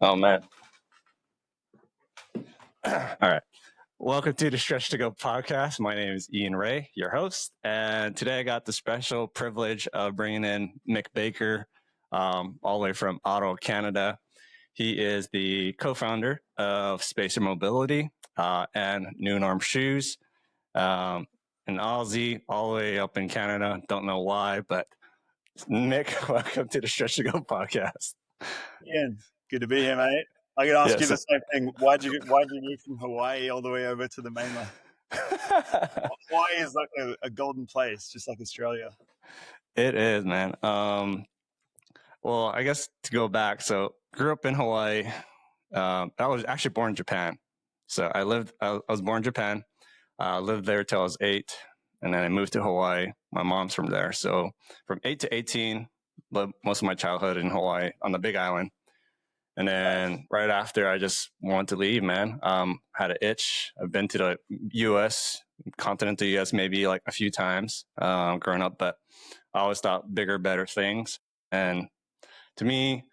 Oh, man. All right. Welcome to the Stretch to Go podcast. My name is Ian Ray, your host. And today I got the special privilege of bringing in Mick Baker, all the way from Ottawa, Canada. He is the co-founder of Spacer Mobility and Nunorm Shoes. An Aussie, all the way up in Canada. Don't know why, but Mick, welcome to the Stretch to Go podcast. Ian, good to be here, mate. I could ask you so- the same thing. Why'd you move from Hawaii all the way over to the mainland? Hawaii is like a golden place, just like Australia. It is, man. Well, I guess to go back, so grew up in Hawaii. I was actually born in Japan. So I was born in Japan, lived there till I was 8, and then I moved to Hawaii. My mom's from there. So from 8 to 18, lived most of my childhood in Hawaii on the Big Island. And then right after, I just wanted to leave, man. Had an itch. I've been to the U.S., continental U.S. maybe like a few times growing up, but I always thought bigger, better things. And to me,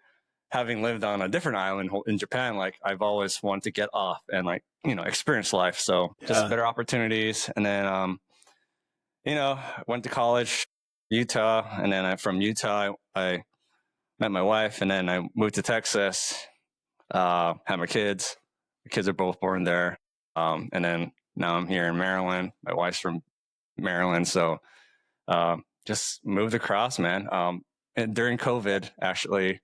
having lived on a different island in Japan, like I've always wanted to get off and like, experience life. So just better opportunities. And then, went to college, Utah. And then from Utah, I met my wife, and then I moved to Texas, had my kids. The kids are both born there. And then now I'm here in Maryland. My wife's from Maryland. So just moved across, man. And during COVID, actually,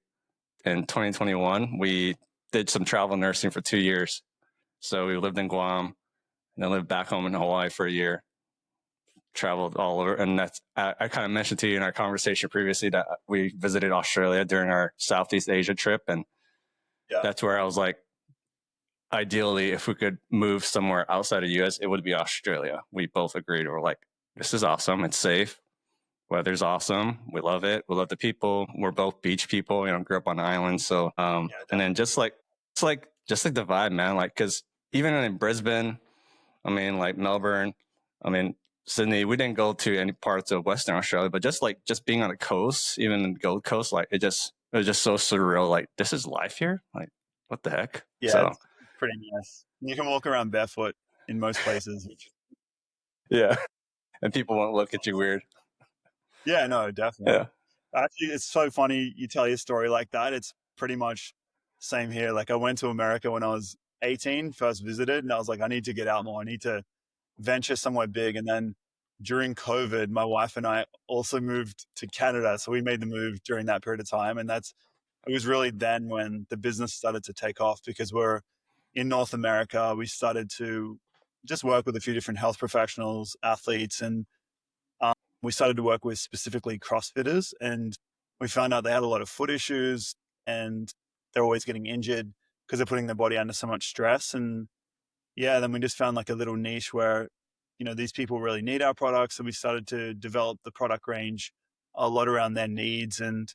in 2021, we did some travel nursing for 2 years. So we lived in Guam and then lived back home in Hawaii for a year. Traveled all over. And that's, I kind of mentioned to you in our conversation previously that we visited Australia during our Southeast Asia trip. And that's where I was like, ideally, if we could move somewhere outside of US, it would be Australia. We both agreed. We're like, this is awesome. It's safe. Weather's awesome. We love it. We love the people. We're both beach people, grew up on an island. So, and then just the vibe, man, like, cause even in Brisbane, like Melbourne, Sydney, we didn't go to any parts of Western Australia, but just being on the coast, even in Gold Coast, like it was just so surreal. Like, this is life here. Like, what the heck? Yeah, so, it's pretty nice. You can walk around barefoot in most places. Yeah. And people won't look at you weird. Yeah, no, definitely. Yeah. Actually, it's so funny you tell your story like that. It's pretty much same here. Like I went to America when I was 18, first visited, and I was like, I need to get out more. I need to venture somewhere big. And then during COVID, my wife and I also moved to Canada. So we made the move during that period of time. And it was really then when the business started to take off, because we're in North America. We started to just work with a few different health professionals, athletes, and we started to work with specifically CrossFitters. And we found out they had a lot of foot issues and they're always getting injured because they're putting their body under so much stress. And then we just found like a little niche where, these people really need our products. So we started to develop the product range a lot around their needs and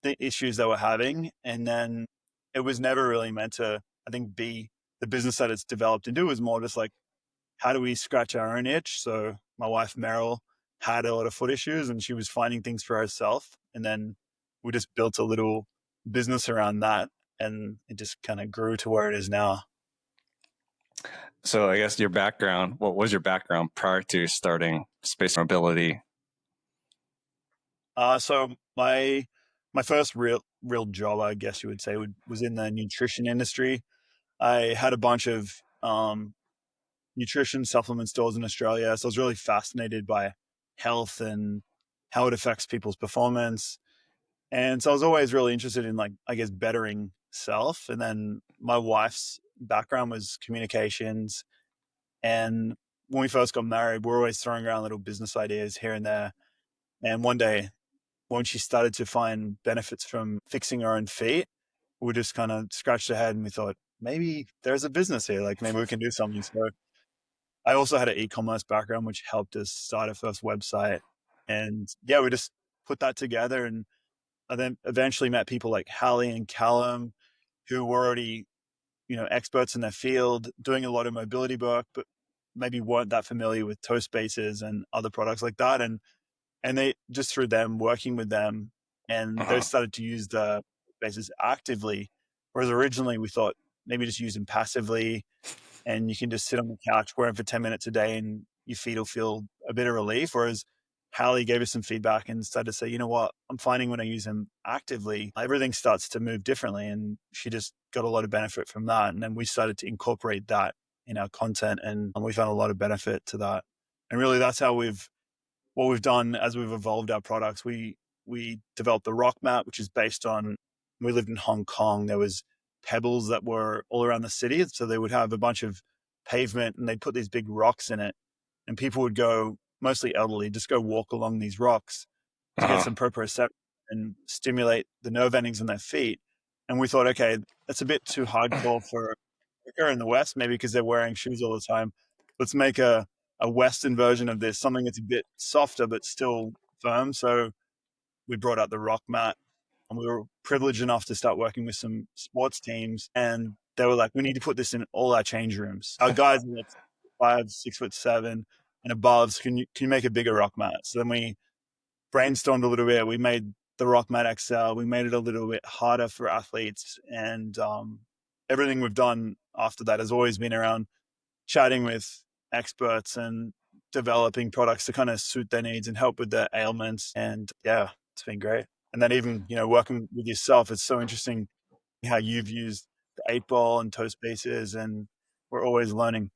the issues they were having. And then it was never really meant to, I think, be the business that it's developed into. It was more just like, how do we scratch our own itch? So my wife, Meryl, had a lot of foot issues and she was finding things for herself. And then we just built a little business around that, and it just kind of grew to where it is now. So I guess what was your background prior to starting Spacer Mobility? So my first real job, I guess you would say, was in the nutrition industry. I had a bunch of nutrition supplement stores in Australia. So I was really fascinated by health and how it affects people's performance. And so I was always really interested in, like, I guess, bettering self. And then my wife's background was communications. And when we first got married, we were always throwing around little business ideas here and there. And one day, when she started to find benefits from fixing her own feet, we just kind of scratched our head and we thought, maybe there's a business here. Like, maybe we can do something. So I also had an e-commerce background, which helped us start our first website. And we just put that together. And I then eventually met people like Hallie and Callum, who were already, experts in their field, doing a lot of mobility work, but maybe weren't that familiar with ToeSpacers and other products like that. And they just, through them working with them, and they started to use the bases actively, Whereas originally we thought maybe just use them passively, and you can just sit on the couch wearing for 10 minutes a day and your feet will feel a bit of relief. Whereas Hallie gave us some feedback and started to say, you know what, I'm finding when I use them actively, everything starts to move differently. And she just got a lot of benefit from that. And then we started to incorporate that in our content, and we found a lot of benefit to that. And really that's how what we've done as we've evolved our products. We developed the Rock Mat, which is based on, we lived in Hong Kong. There was pebbles that were all around the city. So they would have a bunch of pavement and they'd put these big rocks in it. And people would go, mostly elderly, just go walk along these rocks to get Uh-huh. some proprioception and stimulate the nerve endings in their feet. And we thought, okay, that's a bit too hardcore for America in the West, maybe because they're wearing shoes all the time. Let's make a Western version of this, something that's a bit softer but still firm. So we brought out the Rock Mat, and we were privileged enough to start working with some sports teams. And they were like, we need to put this in all our change rooms. Our guys are like 5, 6'7" and above. So can you make a bigger Rock Mat? So then we brainstormed a little bit. We made the Rock Mat XL. We made it a little bit harder for athletes. And everything we've done after that has always been around chatting with experts and developing products to kind of suit their needs and help with their ailments. And yeah, it's been great. And then even, working with yourself, it's so interesting how you've used the 8 ball and ToeSpacers, and we're always learning.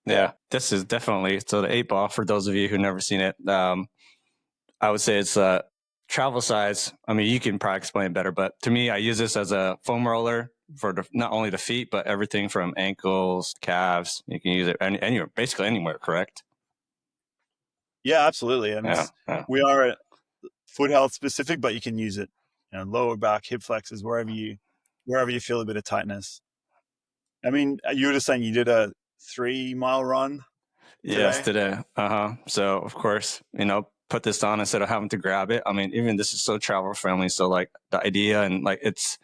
Yeah, this is definitely, so the 8 ball, for those of you who've never seen it, I would say it's a travel size. I mean, you can probably explain it better, but to me, I use this as a foam roller for not only the feet, but everything from ankles, calves. You can use it anywhere, basically anywhere, correct? Yeah, absolutely. And Yeah, yeah. we are foot health specific, but you can use it, lower back, hip flexors, wherever you feel a bit of tightness. I mean, you were just saying you did a 3 mile run Yes, today. today. So of course, put this on instead of having to grab it. I mean, even this is so travel friendly. So like the idea, and like it's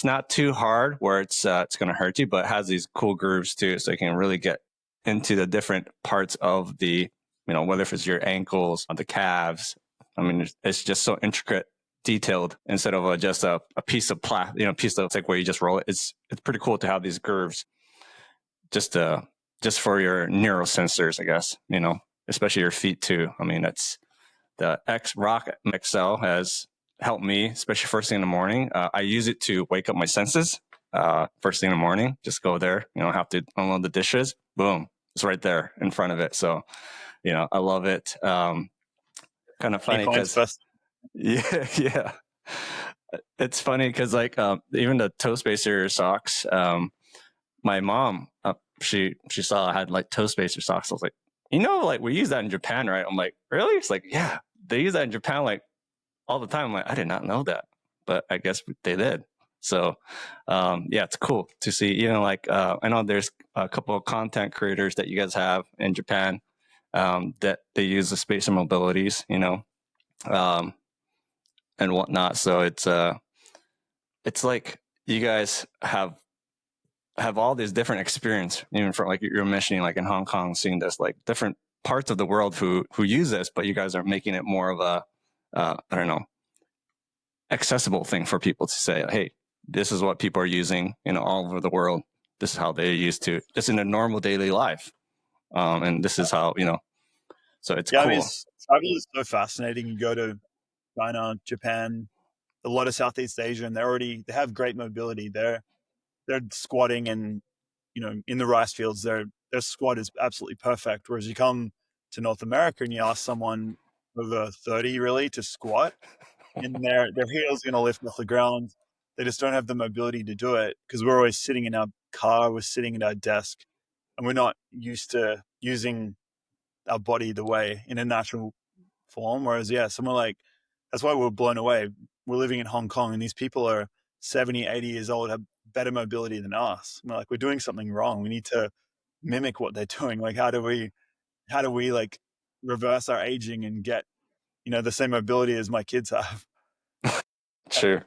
not too hard where it's going to hurt you, but it has these cool grooves too, so you can really get into the different parts of the, whether if it's your ankles, the calves. I mean, it's just so intricate, detailed, instead of just a piece of piece of like where you just roll it. It's pretty cool to have these grooves, just just for your neurosensors, I guess, especially your feet too. I mean, that's the Rock XL has helped me, especially first thing in the morning. I use it to wake up my senses. First thing in the morning, just go there. You don't have to unload the dishes. Boom, it's right there in front of it. So, I love it. Kind of Any funny points because first? yeah, yeah. It's funny because like even the ToeSpacer socks. My mom, she saw I had like ToeSpacer socks. I was like, like we use that in Japan, right? I'm like, really? It's like, yeah, they use that in Japan like all the time. I'm like, I did not know that, but I guess they did. So, yeah, it's cool to see. Like I know there's a couple of content creators that you guys have in Japan, that they use the spacer mobilities, um, and whatnot. So it's like you guys have all these different experience, even for like you're mentioning, like in Hong Kong, seeing this like different parts of the world who use this, but you guys are making it more of a I don't know, accessible thing for people to say, hey, this is what people are using, all over the world. This is how they used to just in a normal daily life, and this is how So it's Yeah, I mean, cool. travel is so fascinating. You go to China, Japan, a lot of Southeast Asia, and they have great mobility. They're squatting, and in the rice fields, their squat is absolutely perfect. Whereas you come to North America and you ask someone over 30 really to squat, and their heel's going to lift off the ground. They just don't have the mobility to do it because we're always sitting in our car, we're sitting at our desk, and we're not used to using our body the way in a natural form. Whereas, yeah, someone like, that's why we're blown away. We're living in Hong Kong and these people are 70, 80 years old, have better mobility than us. We're like, we're doing something wrong. We need to mimic what they're doing. Like, how do we like reverse our aging and get, the same mobility as my kids have? Sure.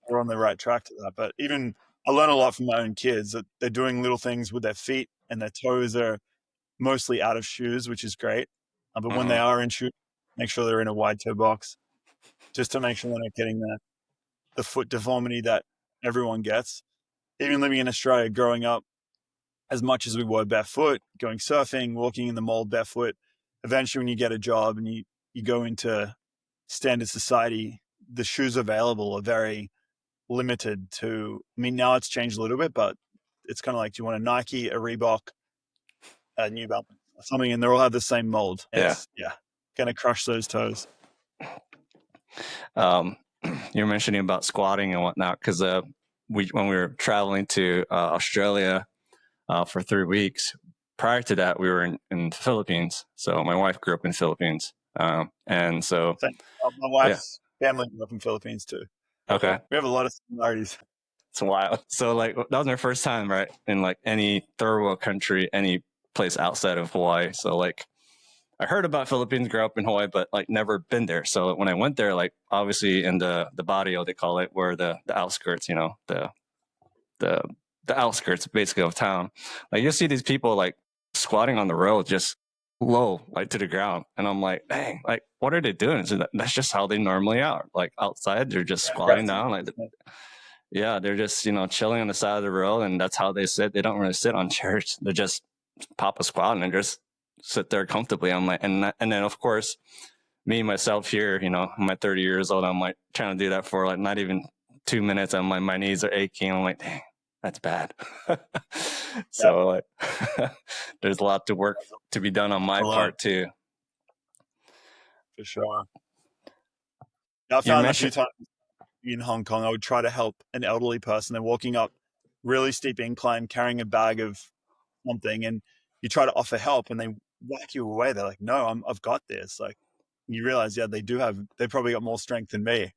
We're on the right track to that. But even I learn a lot from my own kids that they're doing little things with their feet, and their toes are mostly out of shoes, which is great. But when they Uh-huh. are in shoes, make sure they're in a wide toe box just to make sure they're not getting the foot deformity that everyone gets. Even living in Australia, growing up, as much as we were barefoot, going surfing, walking in the mall barefoot, eventually when you get a job and you go into standard society, the shoes available are very limited to, I mean, now it's changed a little bit, but it's kind of like, do you want a Nike, a Reebok, a New Balance, or something, and they all have the same mold. And Yeah. it's, going to crush those toes. You're mentioning about squatting and whatnot, because when we were traveling to Australia for 3 weeks, prior to that, we were in the Philippines. So my wife grew up in the Philippines. And so, My wife's family grew up in Philippines too. Okay. We have a lot of similarities. It's wild. So like that was my first time, right, in like any third world country, any place outside of Hawaii. So like I heard about Philippines, grew up in Hawaii, but like never been there. So when I went there, like obviously in the barrio they call it, where the outskirts, the outskirts basically of town, like you'll see these people like squatting on the road just low, like to the ground, and I'm like, dang, like what are they doing? So that's just how they normally are. Like outside, they're just squatting down, like they're just chilling on the side of the road, and that's how they sit. They don't really sit on chairs. They just pop a squat and just sit there comfortably. I'm like, and then of course, me myself here, I'm like 30 years old. I'm like trying to do that for like not even 2 minutes. I'm like, my knees are aching. I'm like, dang, that's bad. So like, there's a lot to work to be done on my part too. For sure. I found a few times in Hong Kong, I would try to help an elderly person. They're walking up really steep incline, carrying a bag of something, and you try to offer help, and they whack you away. They're like, "No, I've got this." Like, you realize, they probably got more strength than me.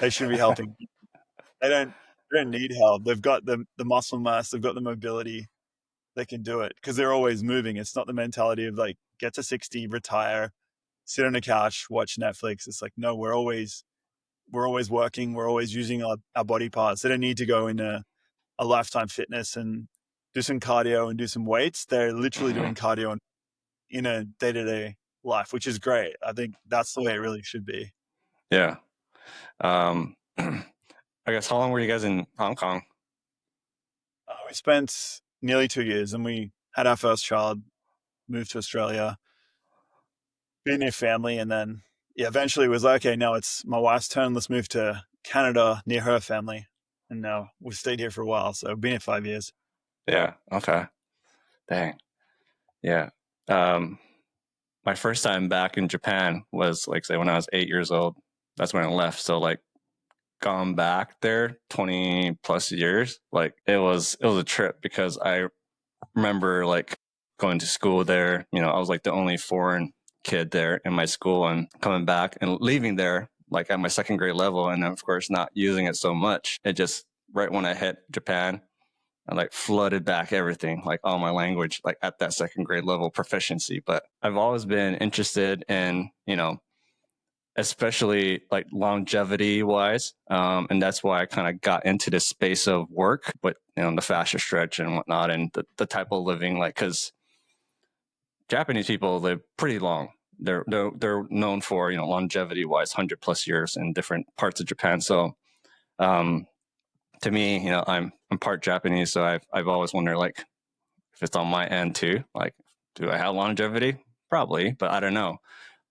They should be helping. They don't need help. They've got the muscle mass. They've got the mobility. They can do it because they're always moving. It's not the mentality of like, get to 60, retire, sit on a couch, watch Netflix. It's like, no, we're always working. We're always using our body parts. They don't need to go into a Lifetime Fitness and do some cardio and do some weights. They're literally doing cardio in a day-to-day life, which is great. I think that's the way it really should be. Yeah. I guess, how long were you guys in Hong Kong? We spent nearly 2 years, and we had our first child, moved to Australia, be near family, and then eventually it was like, okay, now it's my wife's turn. Let's move to Canada near her family. And now we've stayed here for a while. So we've been here 5 years. Yeah. Okay. Dang. Yeah. My first time back in Japan was like, say, when I was 8 years old. That's when I left. So like gone back there 20 plus years. Like it was a trip, because I remember like going to school there. I was like the only foreign kid there in my school, and coming back and leaving there like at my second grade level, and then of course not using it so much. It just, right when I hit Japan, I like flooded back everything, like all my language, like at that second grade level proficiency. But I've always been interested in, especially like longevity wise. And that's why I kind of got into this space of work, but the faster stretch and whatnot, and the type of living, like, cause Japanese people live pretty long. They're known for, longevity wise, 100+ years in different parts of Japan. So, to me, I'm part Japanese, so I've always wondered, like, if it's on my end too. Like, do I have longevity? Probably, but I don't know.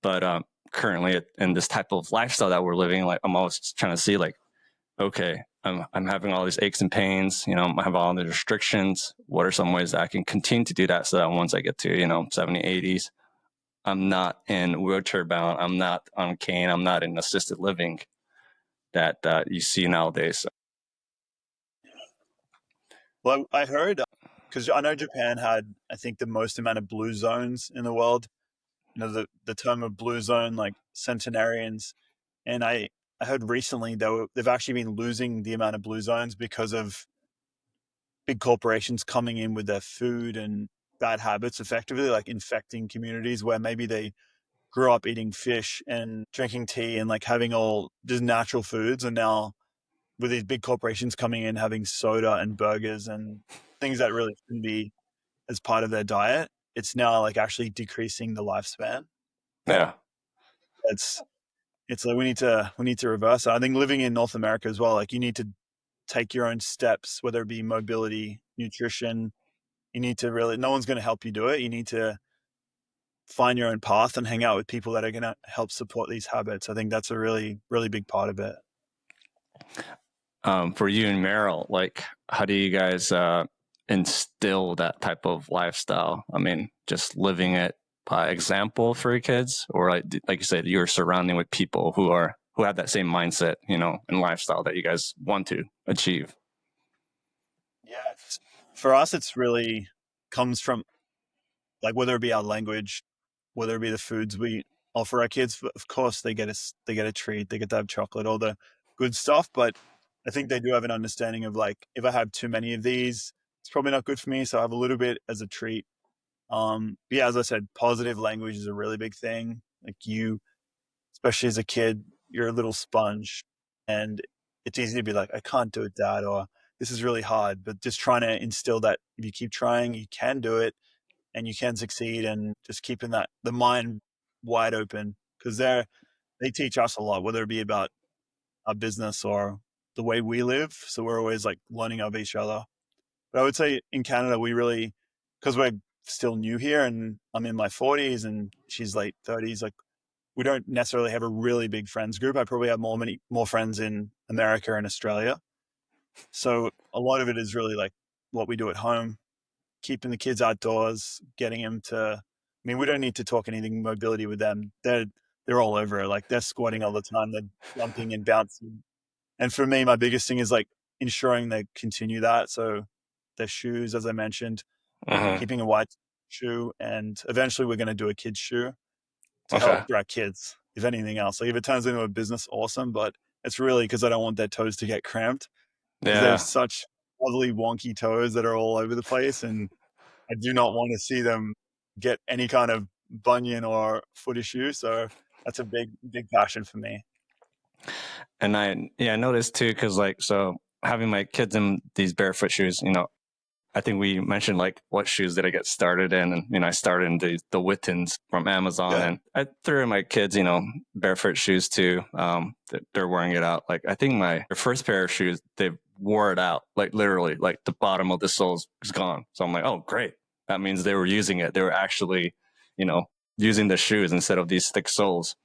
But currently, in this type of lifestyle that we're living, like, I'm always trying to see, like, okay, I'm having all these aches and pains. I have all the restrictions. What are some ways that I can continue to do that, so that once I get to 70, 80s, I'm not in wheelchair bound. I'm not on cane. I'm not in assisted living that you see nowadays. Well, I heard, because I know Japan had, I think, the most amount of blue zones in the world. The term of blue zone, like centenarians. And I heard recently they've actually been losing the amount of blue zones because of big corporations coming in with their food and bad habits, effectively like infecting communities where maybe they grew up eating fish and drinking tea and like having all just natural foods, and now with these big corporations coming in having soda and burgers and things that really shouldn't be as part of their diet, it's now like actually decreasing the lifespan. Yeah. It's like we need to reverse it. I think living in North America as well, like you need to take your own steps, whether it be mobility, nutrition. You need to really, no one's going to help you do it. You need to find your own path and hang out with people that are going to help support these habits. I think that's a really, really big part of it. For you and Meryl, like, how do you guys instill that type of lifestyle? I mean, just living it by example for your kids, or like you said, you're surrounding with people who have that same mindset, and lifestyle that you guys want to achieve. Yeah, for us, it's really comes from, like, whether it be our language, whether it be the foods we offer our kids. Of course, they get a treat, they get to have chocolate, all the good stuff. But I think they do have an understanding of, like, if I have too many of these, it's probably not good for me. So I have a little bit as a treat. But yeah, as I said, positive language is a really big thing. Like, you, especially as a kid, you're a little sponge, and it's easy to be like, I can't do it, Dad, or this is really hard. But just trying to instill that if you keep trying, you can do it and you can succeed, and just keeping the mind wide open, because they teach us a lot, whether it be about our business or the way we live. So we're always like learning of each other. But I would say in Canada, we really, because we're still new here and I'm in my 40s and she's late 30s, like, we don't necessarily have a really big friends group. I probably have many more friends in America and Australia. So a lot of it is really like what we do at home, keeping the kids outdoors, getting them to, I mean, we don't need to talk anything mobility with them. They're all over it. Like, they're squatting all the time. They're jumping and bouncing. And for me, my biggest thing is like ensuring they continue that. So their shoes, as I mentioned, keeping a white shoe, and eventually we're going to do a kid's shoe to help our kids, if anything else. Like, if it turns into a business, awesome. But it's really because I don't want their toes to get cramped, because they have such lovely wonky toes that are all over the place. And I do not want to see them get any kind of bunion or foot issue. So that's a big, big passion for me. And I noticed too, because so having my kids in these barefoot shoes, I think we mentioned like what shoes did I get started in, and I started in the Wittens from Amazon, and I threw in my kids, barefoot shoes too. They're wearing it out. Like, I think their first pair of shoes, they wore it out, like literally, like the bottom of the soles is gone. So I'm like, oh great, that means they were using it. They were actually, using the shoes instead of these thick soles.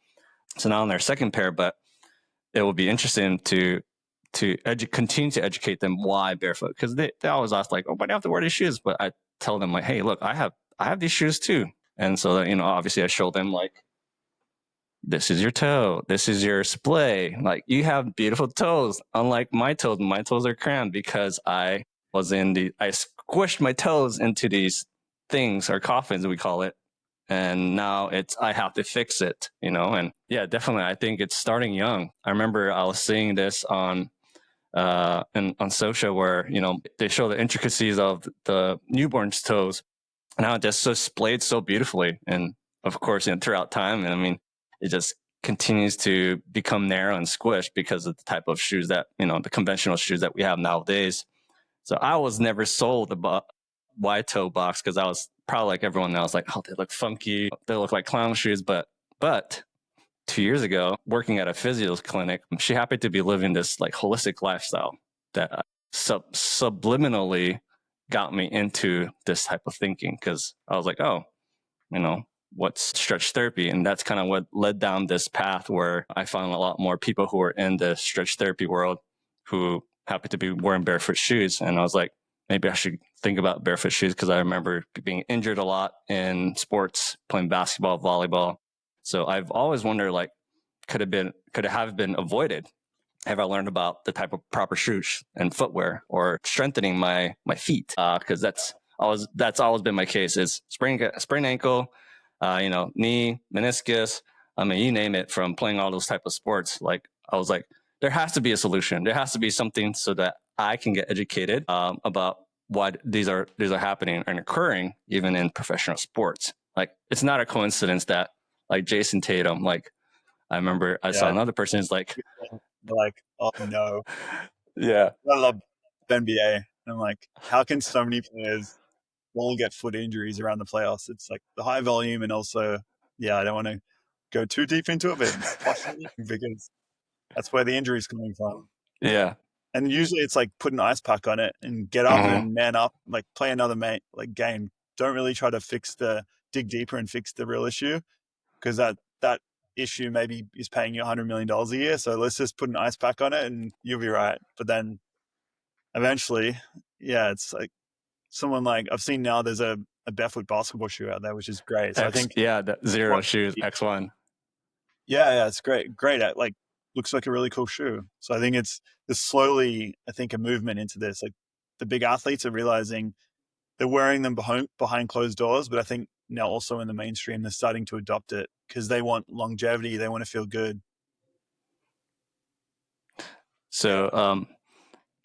So now on their second pair, but it will be interesting to continue to educate them why barefoot, because they always ask like, oh, why do I have to wear these shoes? But I tell them like, hey, look, I have these shoes too. And so that, obviously I show them like, this is your toe, this is your splay, like, you have beautiful toes, unlike my toes are crammed because I squished my toes into these things, or coffins we call it, and now I have to fix it, and yeah, definitely I think it's starting young. I remember I was seeing this on on social where they show the intricacies of the newborn's toes and how it just so splayed so beautifully, and of course throughout time, and I mean it just continues to become narrow and squished because of the type of shoes that the conventional shoes that we have nowadays. So I was never sold about wide toe box, because I was probably like everyone else, like, oh, they look funky, they look like clown shoes. But 2 years ago, working at a physio's clinic, she happened to be living this like holistic lifestyle that subliminally got me into this type of thinking, because I was like, oh, what's stretch therapy? And that's kind of what led down this path where I found a lot more people who were in the stretch therapy world who happened to be wearing barefoot shoes. And I was like, maybe I should think about barefoot shoes, because I remember being injured a lot in sports, playing basketball, volleyball. So I've always wondered, like, could it have been avoided? Have I learned about the type of proper shoes and footwear, or strengthening my feet? Because that's always been my case, is sprained ankle, knee, meniscus. I mean, you name it, from playing all those type of sports. Like, I was like, there has to be a solution. There has to be something so that I can get educated about why these are happening and occurring even in professional sports. Like, it's not a coincidence that like Jason Tatum, like, I remember I saw another person who's like, oh no. Yeah. I love NBA. And I'm like, how can so many players all get foot injuries around the playoffs? It's like the high volume, and also, I don't want to go too deep into it, but it's possible because that's where the injury is coming from. Yeah. And usually it's like put an ice pack on it and get up Mm-hmm. and man up, like play another game. Don't really try to dig deeper and fix the real issue, because that issue maybe is paying you $100 million a year. So let's just put an ice pack on it and you'll be right. But then eventually, yeah, it's like someone like I've seen now there's a barefoot basketball shoe out there, which is great. So I think The Zero what, Shoes X1. yeah, it's great. Great at like looks like a really cool shoe. So I think there's slowly, I think, a movement into this. Like the big athletes are realizing they're wearing them behind closed doors, but I think now also in the mainstream they're starting to adopt it because they want longevity, they want to feel good. So,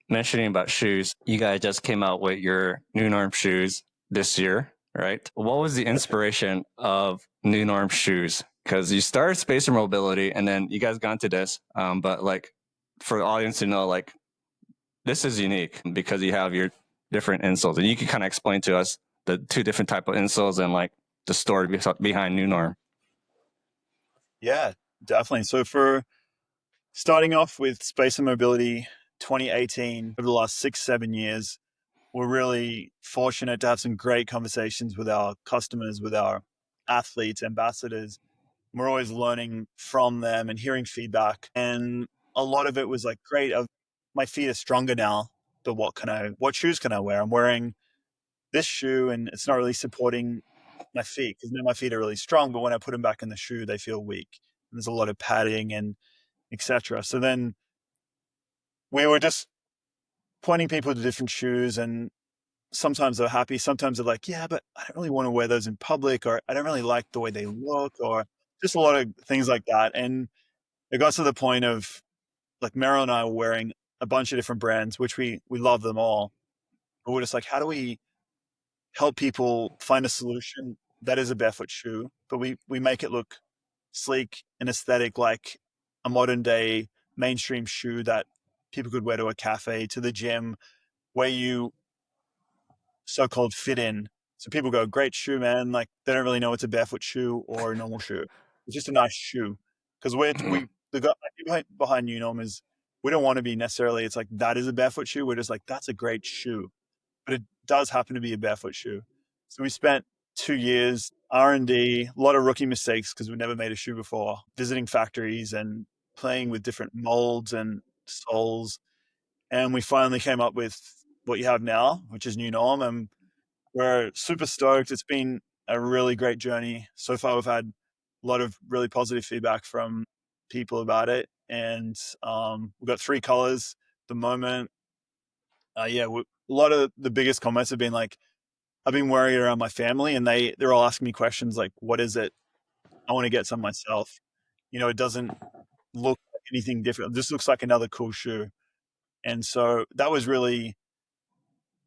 mentioning about shoes, you guys just came out with your Nunorm shoes this year, right? What was the inspiration of Nunorm Shoes? Because you started Spacer Mobility and then you guys got into this, but like for the audience to know, like this is unique because you have your different insoles, and you can kind of explain to us the two different type of insoles and like the story behind Nunorm. Yeah, definitely. So for starting off with Space and Mobility 2018, over the last 6-7 years, we're really fortunate to have some great conversations with our customers, with our athletes, ambassadors. We're always learning from them and hearing feedback. And a lot of it was like, great, my feet are stronger now, but what shoes can I wear? I'm wearing this shoe and it's not really supporting my feet because my feet are really strong, but when I put them back in the shoe, they feel weak. And there's a lot of padding and etc. So then we were just pointing people to different shoes, and sometimes they're happy, sometimes they're like, yeah, but I don't really want to wear those in public, or I don't really like the way they look, or just a lot of things like that. And it got to the point of like Meryl and I were wearing a bunch of different brands, which we love them all. But we're just like, how do we help people find a solution that is a barefoot shoe, but we make it look sleek and aesthetic, like a modern day mainstream shoe that people could wear to a cafe, to the gym, where you so-called fit in. So people go, great shoe, man. Like they don't really know it's a barefoot shoe or a normal shoe. It's just a nice shoe. Because the guy behind Nunorm is, we don't want to be necessarily, it's like, that is a barefoot shoe. We're just like, that's a great shoe. But it does happen to be a barefoot shoe. So we spent 2 years, R&D, a lot of rookie mistakes because we've never made a shoe before, visiting factories and playing with different molds and soles. And we finally came up with what you have now, which is Nunorm. And we're super stoked. It's been a really great journey. So far, we've had a lot of really positive feedback from people about it. And we've got 3 colors at the moment. A lot of the biggest comments have been like, I've been wearing it around my family and they're all asking me questions like, what is it? I want to get some myself. It doesn't look like anything different. This looks like another cool shoe. And so that was really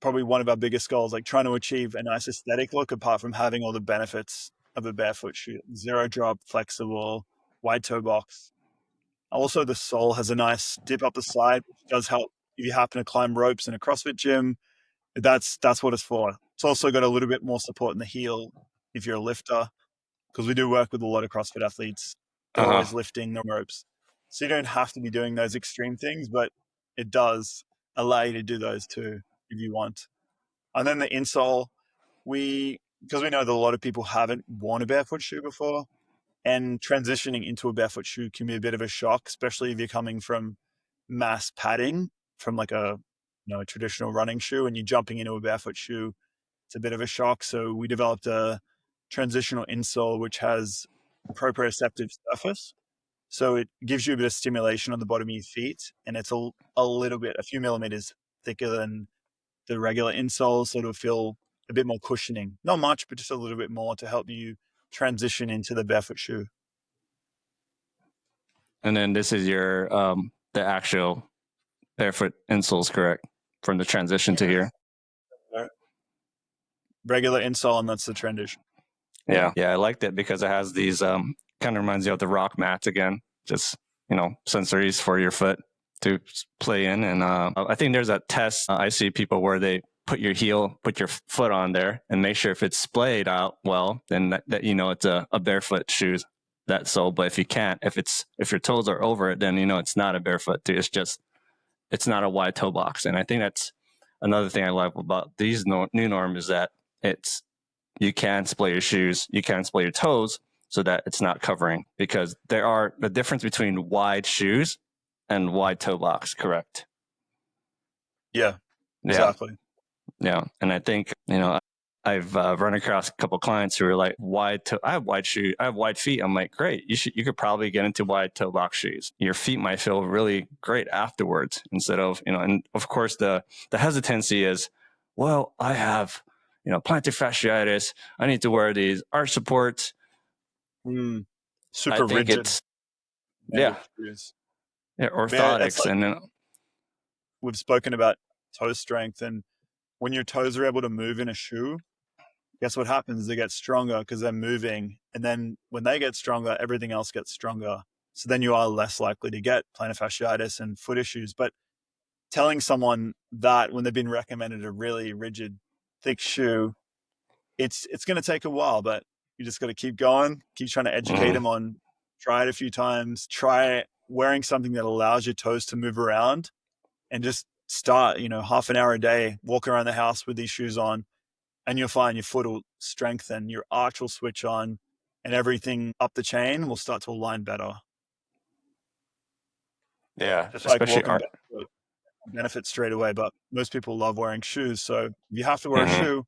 probably one of our biggest goals, like trying to achieve a nice aesthetic look apart from having all the benefits of a barefoot shoe. Zero drop, flexible, wide toe box. Also, the sole has a nice dip up the side, which does help if you happen to climb ropes in a CrossFit gym. That's what it's for. It's also got a little bit more support in the heel if you're a lifter, because we do work with a lot of CrossFit athletes. They're Uh-huh. always lifting the ropes. So you don't have to be doing those extreme things, but it does allow you to do those too if you want. And then the insole, because we know that a lot of people haven't worn a barefoot shoe before, and transitioning into a barefoot shoe can be a bit of a shock, especially if you're coming from mass padding from like a traditional running shoe and you're jumping into a barefoot shoe. It's a bit of a shock. So we developed a transitional insole which has proprioceptive surface. So it gives you a bit of stimulation on the bottom of your feet, and it's a few millimeters thicker than the regular insole, so it'll feel a bit more cushioning. Not much, but just a little bit more to help you transition into the barefoot shoe. And then this is your the actual barefoot insoles, correct? From the transition to here. Regular insole, and that's the transition. Yeah, I liked it because it has these kind of reminds you of the rock mats again, just sensories for your foot to play in. And I think there's a test I see people where they put your foot on there and make sure if it's splayed out well, then that it's a barefoot shoes, that sole. But if you can't, if your toes are over it, then it's not a barefoot too. It's just it's not a wide toe box. And I think that's another thing I love about these Nunorm is that it's, you can split your shoes, you can split your toes so that it's not covering, because there are the difference between wide shoes and wide toe box, correct? Yeah, Yeah. exactly. Yeah. And I think, I've run across a couple of clients who are like I have wide shoe, I have wide feet. I'm like, great. You could probably get into wide toe box shoes. Your feet might feel really great afterwards instead of, and of course the hesitancy is, well, I have, plantar fasciitis. I need to wear these arch supports. I Super think rigid it's, bended yeah, shoes. Man, it's orthotics. like And then, we've spoken about toe strength, and when your toes are able to move in a shoe, guess what happens? They get stronger because they're moving. And then when they get stronger, everything else gets stronger. So then you are less likely to get plantar fasciitis and foot issues. But telling someone that when they've been recommended a really rigid, thick shoe, it's going to take a while, but you just got to keep going, keep trying to educate them on, try it a few times, try wearing something that allows your toes to move around, and just start, half an hour a day, walk around the house with these shoes on, and you'll find your foot will strengthen, your arch will switch on, and everything up the chain will start to align better. yeah, Just like especially walking art. barefoot, benefit straight away, but most people love wearing shoes. So if you have to wear a Mhm. shoe,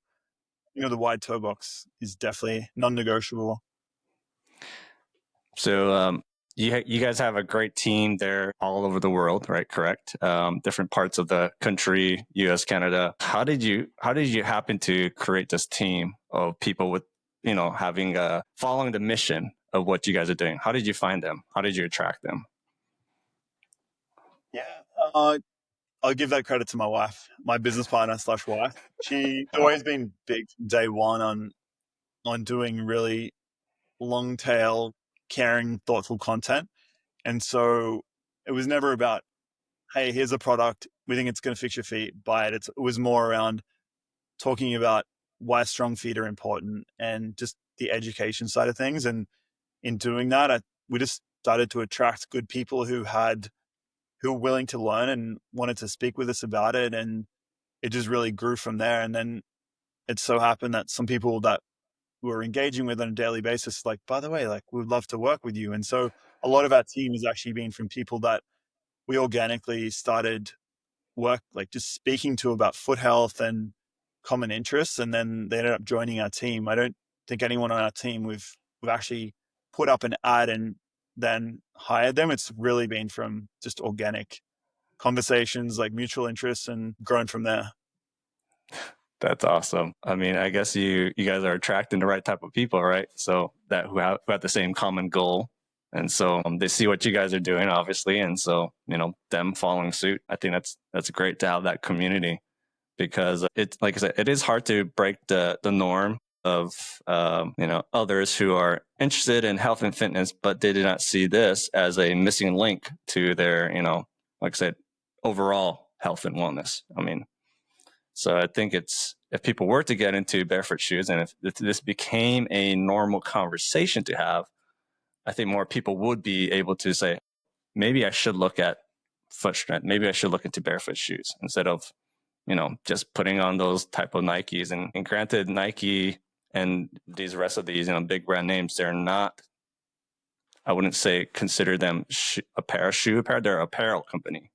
the wide toe box is definitely non-negotiable. So you guys have a great team there all over the world, right? Correct. Different parts of the country, U.S., Canada. How did you happen to create this team of people with having following the mission of what you guys are doing? How did you find them? How did you attract them? Yeah, I'll give that credit to my wife, my business partner / wife. She's Oh, always been big from day one on doing really long tail, caring, thoughtful content. And so it was never about, hey, here's a product, we think it's going to fix your feet, buy it. It was more around talking about why strong feet are important and just the education side of things. And in doing that, we just started to attract good people who were willing to learn and wanted to speak with us about it. And it just really grew from there. And then it so happened that some people that we were engaging with on a daily basis, like, by the way, like, we would love to work with you. And so a lot of our team has actually been from people that we organically started work, like just speaking to about foot health and common interests. And then they ended up joining our team. I don't think anyone on our team we've actually put up an ad and then hired them. It's really been from just organic conversations, like mutual interests, and grown from there. that's awesome. I mean, I guess you guys are attracting the right type of people, right? So that who have the same common goal. And so they see what you guys are doing, obviously, and so them following suit. I think that's great to have that community, because it's like I said, it is hard to break the norm of others who are interested in health and fitness, but they do not see this as a missing link to their like I said, overall health and wellness. I mean, so I think it's, if people were to get into barefoot shoes, and if this became a normal conversation to have, I think more people would be able to say, maybe I should look at foot strength. Maybe I should look into barefoot shoes instead of, just putting on those type of Nikes. And granted, Nike and these rest of these, big brand names, they're not, I wouldn't say consider them shoe apparel. They're an apparel company,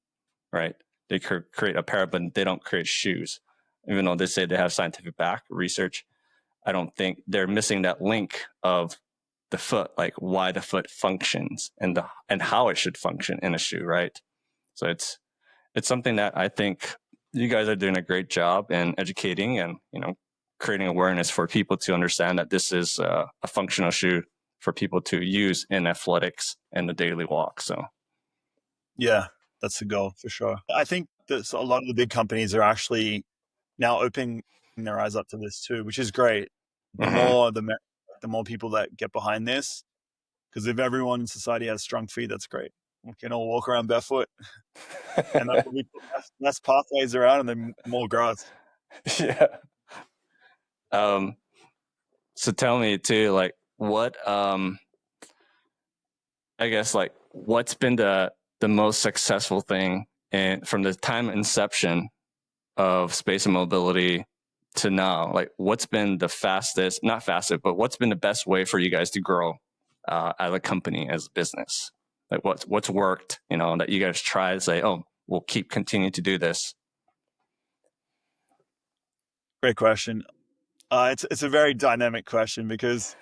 right? They create apparel, but they don't create shoes. Even though they say they have scientific research, I don't think they're missing that link of the foot, like why the foot functions and how it should function in a shoe, right? So it's something that I think you guys are doing a great job in educating and creating awareness for people to understand that this is a functional shoe for people to use in athletics and the daily walk. So Yeah, that's the goal for sure. I think that a lot of the big companies are actually now opening their eyes up to this too, which is great. The mhm. more the more people that get behind this, because if everyone in society has strong feet, that's great. We can all walk around barefoot, and that will be less pathways around, and then more grass. Yeah. Um, so tell me too, like what I guess like what's been the most successful thing And from the time inception of space and mobility to now, like what's been the fastest, not fastest, but what's been the best way for you guys to grow as a company, as a business? Like what's worked, that you guys try to say, oh, we'll keep continuing to do this. Great question. It's a very dynamic question because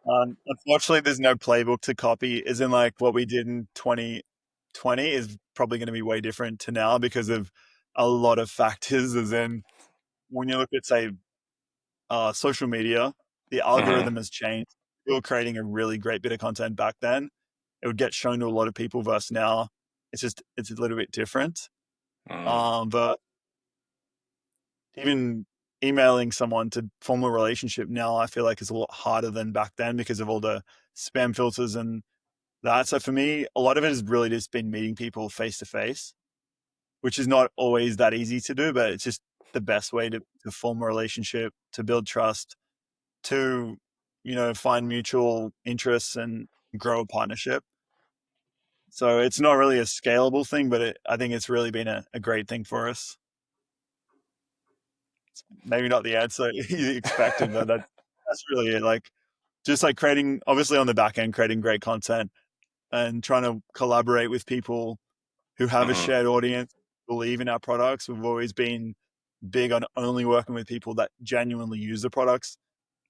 unfortunately there's no playbook to copy. As in like what we did in 2020 is probably going to be way different to now because of a lot of factors. As in when you look at say social media, the algorithm has changed. We were creating a really great bit of content back then. It would get shown to a lot of people versus now. It's a little bit different. But even emailing someone to form a relationship now, I feel like is a lot harder than back then because of all the spam filters and that. So for me, a lot of it has really just been meeting people face to face, which is not always that easy to do, but it's just the best way to form a relationship, to build trust, to, find mutual interests and grow a partnership. So it's not really a scalable thing, but I think it's really been a great thing for us. Maybe not the answer you expected, but that's really it. Like just like creating, obviously on the back end, creating great content and trying to collaborate with people who have a shared audience, believe in our products. We've always been big on only working with people that genuinely use the products.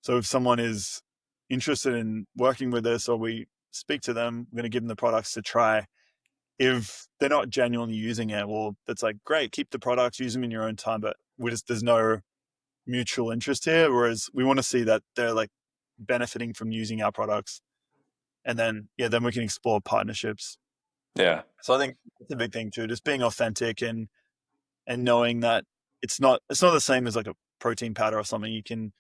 So if someone is interested in working with us or we speak to them, we're going to give them the products to try. If they're not genuinely using it, well, that's like, great, keep the products, use them in your own time, but there's no mutual interest here. Whereas we want to see that they're like benefiting from using our products. And then we can explore partnerships. Yeah. So I think it's a big thing too, just being authentic and knowing that it's not the same as like a protein powder or something. You can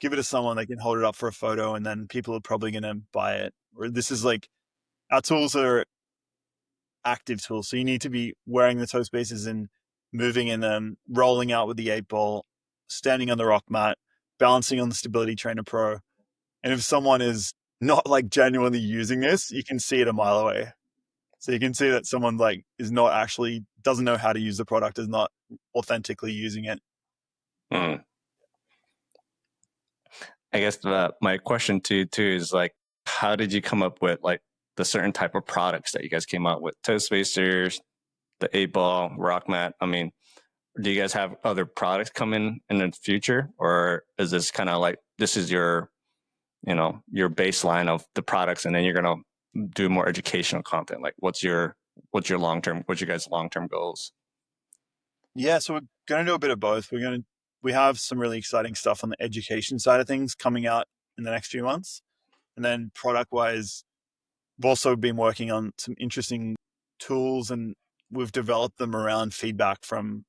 give it to someone, they can hold it up for a photo and then people are probably going to buy it. Or this is like, our tools are active tools. So you need to be wearing the ToeSpacers and moving in them, rolling out with the 8-ball, standing on the rock mat, balancing on the Stability Trainer Pro. And if someone is not like genuinely using this, you can see it a mile away. So you can see that someone like is not actually, doesn't know how to use the product, is not authentically using it. I guess my question to you too is like, how did you come up with like the certain type of products that you guys came out with? ToeSpacers, the 8-ball, Rock Mat. I mean, do you guys have other products coming in the future, or is this kind of like this is your baseline of the products, and then you're gonna do more educational content? Like, what's your guys' long term goals? Yeah, so we're going to do a bit of both. We have some really exciting stuff on the education side of things coming out in the next few months. And then product wise, we've also been working on some interesting tools and we've developed them around feedback from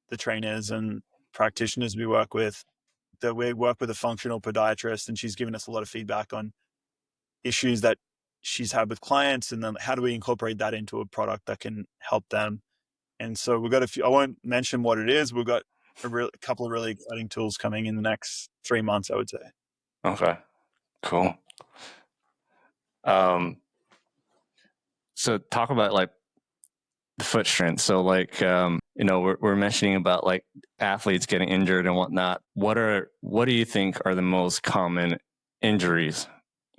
the trainers and practitioners we work with. That we work with a functional podiatrist and she's given us a lot of feedback on issues that she's had with clients. And then how do we incorporate that into a product that can help them? And so we've got a few, I won't mention what it is. We've got a couple of really exciting tools coming in the next 3 months, I would say. Okay, cool. So talk about like the foot strength. So like, we're mentioning about like athletes getting injured and whatnot. What do you think are the most common injuries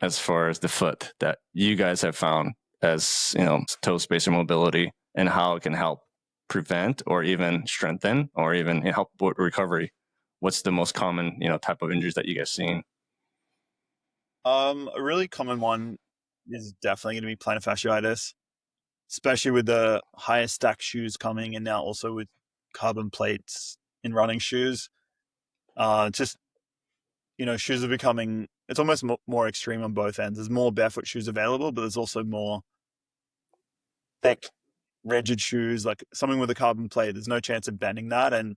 as far as the foot that you guys have found as, toe spacer mobility, and how it can help prevent or even strengthen or even help with recovery? What's the most common, type of injuries that you guys seen? A really common one is definitely going to be plantar fasciitis, especially with the higher stack shoes coming and now also with carbon plates in running shoes. Just, shoes are becoming, it's almost more extreme on both ends. There's more barefoot shoes available, but there's also more thick, rigid shoes, like something with a carbon plate. There's no chance of bending that. And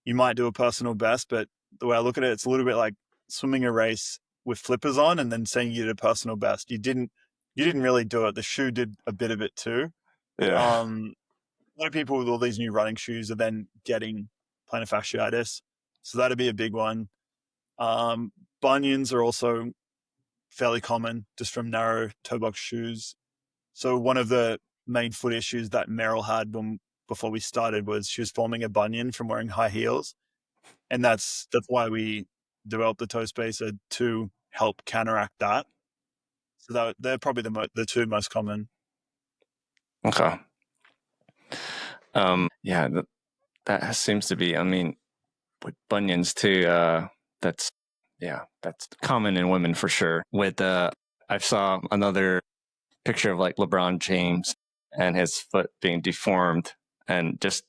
you might do a personal best, but the way I look at it, it's a little bit like swimming a race with flippers on and then saying you did a personal best. You didn't really do it. The shoe did a bit of it too. Yeah. A lot of people with all these new running shoes are then getting plantar fasciitis. So that'd be a big one. Bunions are also fairly common just from narrow toe box shoes. So one of the main foot issues that Merrill had when before we started was she was forming a bunion from wearing high heels, and that's why we developed the ToeSpacer to help counteract that. So they're probably the two most common. Okay. Yeah, that seems to be. I mean, with bunions too. That's that's common in women for sure. With I saw another picture of like LeBron James and his foot being deformed, and just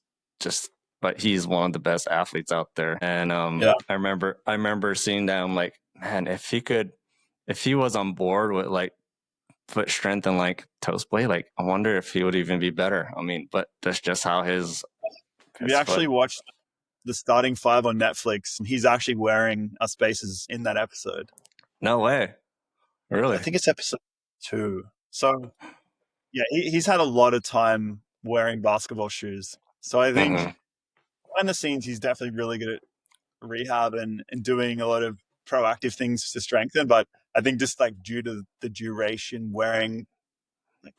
but he's one of the best athletes out there. And Yeah. I remember seeing that. I'm like, man, if he was on board with like foot strength and like toe splay, like I wonder if he would even be better. I mean, but that's just how Have you his foot. actually watched the starting five on Netflix? He's actually wearing our spaces in that episode. No way, I really. think it's episode 2. So yeah, he's had a lot of time wearing basketball shoes. So I think Mm-hmm. behind the scenes, he's definitely really good at rehab and doing a lot of proactive things to strengthen. But I think just like due to the duration, wearing like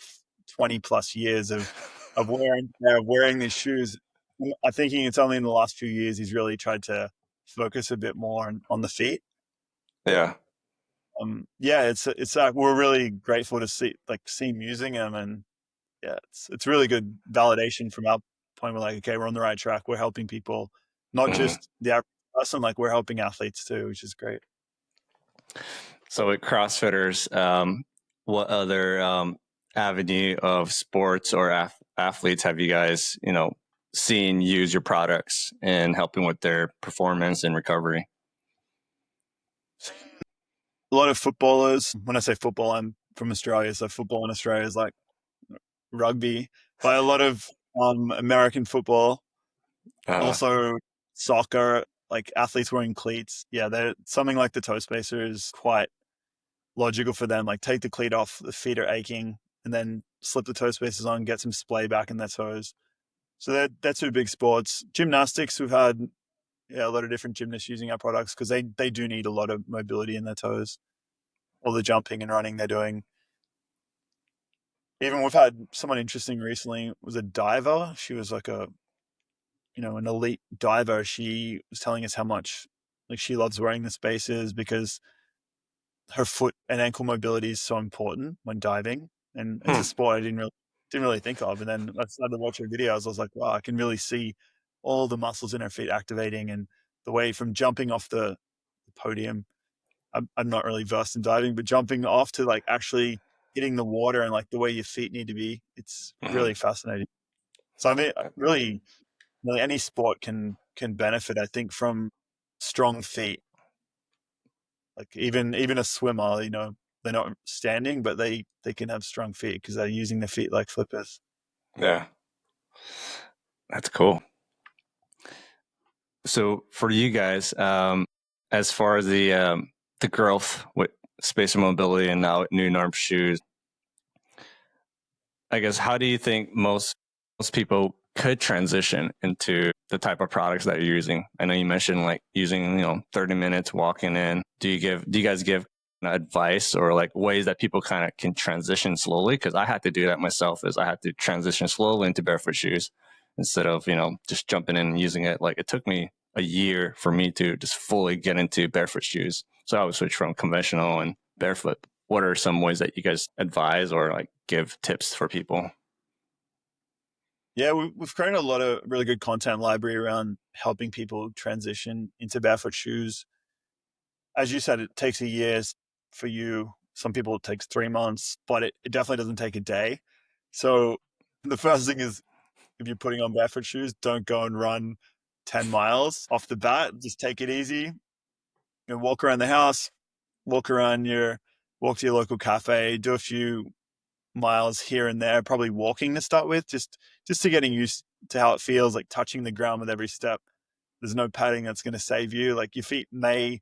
20 plus years of wearing these shoes, I'm thinking it's only in the last few years he's really tried to focus a bit more on the feet. Yeah. Yeah, it's we're really grateful to see him using them, and yeah, it's really good validation from our point. We're like, okay, we're on the right track. We're helping people, not Mm-hmm. just the average person. Like we're helping athletes too, which is great. So with CrossFitters, what other avenue of sports or athletes have you guys, seen use your products in helping with their performance and recovery? A lot of footballers. When I say football, I'm from Australia, so football in Australia is like rugby. But a lot of American football, Uh, also soccer, like athletes wearing cleats. Yeah, they're something like the toe spacer is quite logical for them. Like take the cleat off, the feet are aching, and then slip the toe spacers on, get some splay back in their toes. So they're two big sports. Gymnastics, we've had a lot of different gymnasts using our products because they do need a lot of mobility in their toes. All the jumping and running they're doing. Even we've had someone interesting recently was a diver. She was like an elite diver. She was telling us how much like she loves wearing the spacers because her foot and ankle mobility is so important when diving. And it's a hmm, sport I didn't really think of. And then I started watching her videos. I was like, wow, I can really see all the muscles in her feet activating, and the way from jumping off the podium. I'm not really versed in diving, but jumping off to like actually hitting the water and like the way your feet need to be, it's hmm. really fascinating. So I mean, really any sport can benefit, I think, from strong feet. Like even a swimmer, they're not standing, but they can have strong feet because they're using their feet like flippers. Yeah, that's cool. So for you guys, as far as the growth with spacer mobility and now Nunorm Shoes, I guess how do you think most people could transition into the type of products that you're using? I know you mentioned like using 30 minutes walking in. Do you guys give advice or like ways that people kind of can transition slowly? Because I had to do that myself. Is I had to transition slowly into barefoot shoes instead of just jumping in and using it. Like it took me a year for me to just fully get into barefoot shoes. So I would switch from conventional and barefoot. What are some ways that you guys advise or like give tips for people? Yeah, we've created a lot of really good content library around helping people transition into barefoot shoes. As you said, it takes a year for you. Some people it takes 3 months, but it definitely doesn't take a day. So the first thing is if you're putting on barefoot shoes, don't go and run 10 miles off the bat. Just take it easy. Walk around the house, walk to your local cafe, do a few miles here and there, probably walking to start with, just to getting used to how it feels, like touching the ground with every step. There's no padding that's going to save you. Like your feet may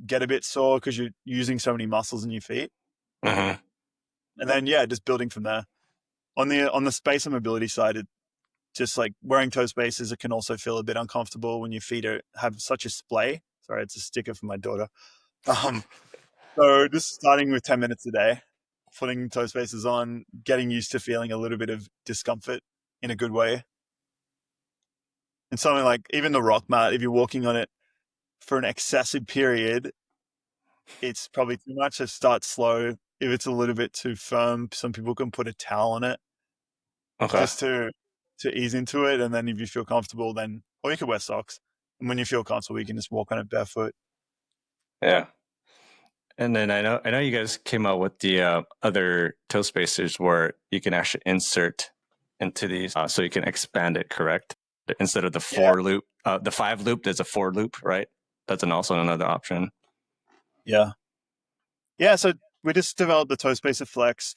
get a bit sore because you're using so many muscles in your feet. Mm-hmm. And then yeah, just building from there. On the space and mobility side, it just like wearing toe spacers, it can also feel a bit uncomfortable when your feet have such a splay. Sorry, it's a sticker for my daughter. Um, so just starting with 10 minutes a day, putting toe spacers on, getting used to feeling a little bit of discomfort in a good way. And something like even the Rock Mat, if you're walking on it for an excessive period, it's probably too much. So start slow. If it's a little bit too firm, some people can put a towel on it Okay. just to ease into it. And then if you feel comfortable, then, or you can wear socks. And when you feel comfortable, you can just walk on it barefoot. Yeah. And then I know you guys came out with the other toe spacers where you can actually insert into these, so you can expand it, correct? Instead of the the 5 loop, there's a 4 loop, right? That's also another option. Yeah. Yeah. So we just developed the ToeSpacer Flex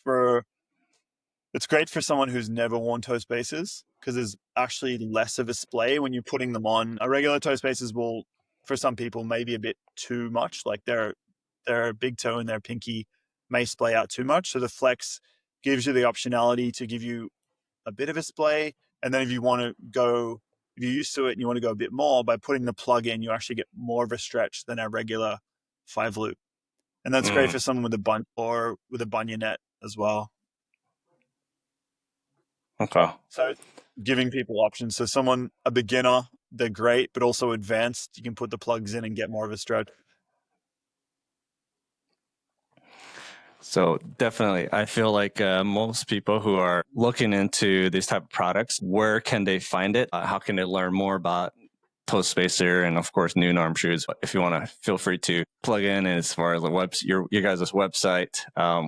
it's great for someone who's never worn ToeSpacers because there's actually less of a splay when you're putting them on. A regular ToeSpacers will, for some people, maybe a bit too much. Like their big toe and their pinky may splay out too much. So the Flex gives you the optionality to give you a bit of a splay. And then if you're used to it and you want to go a bit more, by putting the plug in, you actually get more of a stretch than our regular 5 loop. And that's great for someone with a bunionette as well. Okay. So giving people options. So a beginner, they're great, but also advanced, you can put the plugs in and get more of a stretch. So definitely, I feel like most people who are looking into these type of products, where can they find it? How can they learn more about ToeSpacer and of course Nunorm Shoes? If you want to, feel free to plug in as far as your guys' website,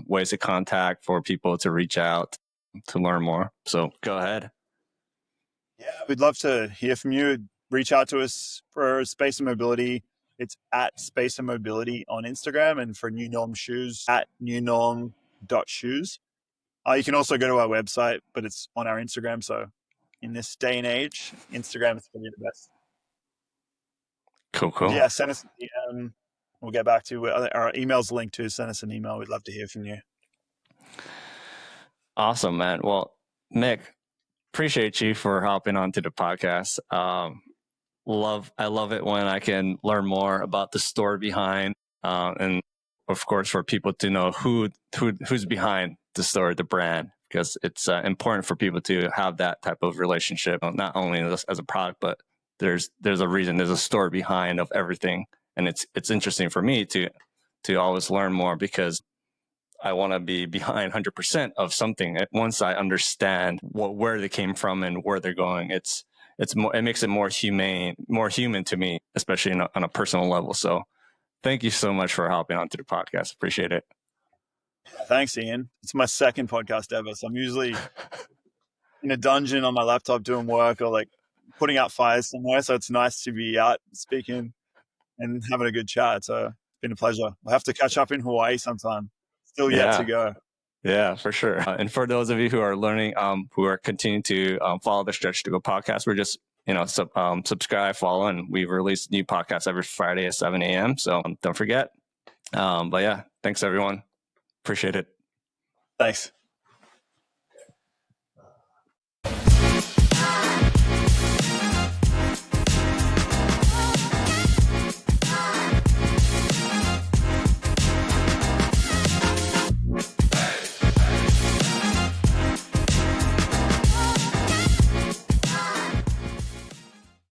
ways to contact for people to reach out to learn more. So go ahead. Yeah, we'd love to hear from you. Reach out to us for Spacer Mobility. It's at Spacer Mobility on Instagram, and for Nunorm Shoes at nunorm.shoes. You can also go to our website, but it's on our Instagram. So in this day and age, Instagram is probably the best. Cool. Yeah, send us an DM. We'll get back to you. Our email's linked to. Send us an email. We'd love to hear from you. Awesome, man. Well, Mick, appreciate you for hopping onto the podcast. I love it when I can learn more about the story behind, and of course for people to know who's behind the story, the brand, because it's important for people to have that type of relationship, not only as a product, but there's a reason, there's a story behind of everything, and it's interesting for me to always learn more because I want to be behind 100% of something. Once I understand where they came from and where they're going, it makes it more human to me, especially on a personal level. So thank you so much for hopping onto the podcast. Appreciate it. Thanks, Ian. It's my second podcast ever. So I'm usually in a dungeon on my laptop doing work or like putting out fires somewhere. So it's nice to be out speaking and having a good chat. So it's been a pleasure. We'll have to catch up in Hawaii sometime. Still yet to go. Yeah, for sure. And for those of you who are learning, who are continuing to follow the Stretch to Go podcast, we're just, subscribe, follow, and we release new podcasts every Friday at 7 a.m. So don't forget. But yeah, thanks everyone. Appreciate it. Thanks.